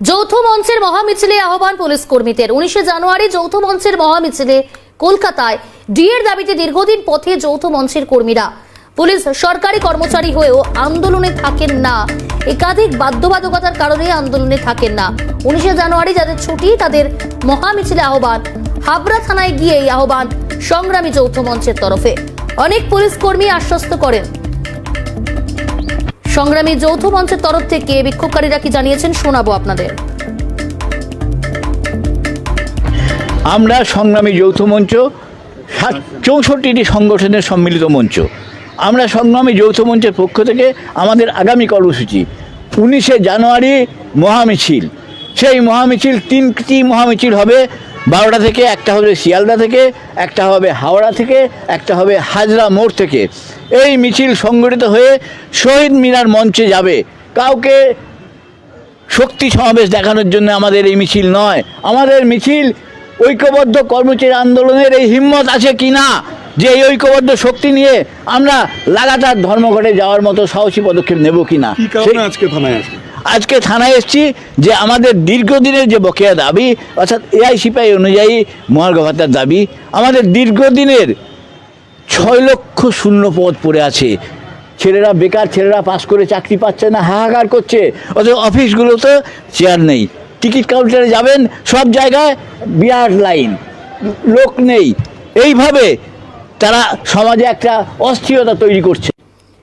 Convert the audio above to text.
যৌথ মঞ্চের মহামিছিলে আহ্বান পুলিশ কর্মীদের। 19 জানুয়ারি যৌথ মঞ্চের মহামিছিলে কলকাতায় ডিএর দাবিতে দীর্ঘদিন পথে যৌথ মঞ্চের কর্মীরা। পুলিশ সরকারি কর্মচারী হয়েও আন্দোলনে থাকেন না, একাধিক বাধ্যবাধকতার কারণে আন্দোলনে থাকেন না। 19 জানুয়ারি যাদের ছুটি তাদের মহামিছিলে আহ্বান। হাবড়া থানায় গিয়ে এই আহ্বান সংগ্রামী যৌথ মঞ্চের তরফে। অনেক পুলিশ কর্মী আশ্বস্ত করেন। সংগ্রামী যৌথ মঞ্চের তরফ থেকে বিক্ষোভকারীরা কি জানিয়েছেন শোনাবো আপনাদের। আমরা সংগ্রামী যৌথ মঞ্চ 64টি সংগঠনের সম্মিলিত মঞ্চ। আমরা সংগ্রামী যৌথ মঞ্চের পক্ষ থেকে আমাদের আগামী কর্মসূচি 19 জানুয়ারি মহামিছিল। সেই মহামিছিল 3টি মহামিছিল হবে। 12টা থেকে, একটা হবে শিয়ালদা থেকে, একটা হবে হাওড়া থেকে, একটা হবে হাজরা মোড় থেকে। এই মিছিল সংগঠিত হয়ে শহীদ মিনার মঞ্চে যাবে। কাউকে শক্তি সমাবেশ দেখানোর জন্য আমাদের এই মিছিল নয়। আমাদের মিছিল ঐক্যবদ্ধ কর্মচারী আন্দোলনের এই হিম্মত আছে কিনা যে এই ঐক্যবদ্ধ শক্তি নিয়ে আমরা লাগাতার ধর্মঘটে যাওয়ার মতো সাহসী পদক্ষেপ নেব কিনা। আজকে থানায় এসেছি যে আমাদের দীর্ঘদিনের যে বকেয়া দাবি, অর্থাৎ এআইসিপিআই অনুযায়ী মহার্ঘ ভাতার দাবি, আমাদের দীর্ঘদিনের 6 লক্ষ শূন্য পদ পড়ে আছে। ছেলেরা বেকার, ছেলেরা পাস করে চাকরি পাচ্ছে না, হাহাকার করছে। অথচ অফিসগুলোতে চেয়ার নেই। টিকিট কাউন্টারে যাবেন, সব জায়গায় বিরাট লাইন, লোক নেই। এইভাবে তারা সমাজে একটা অস্থিরতা তৈরি করছে।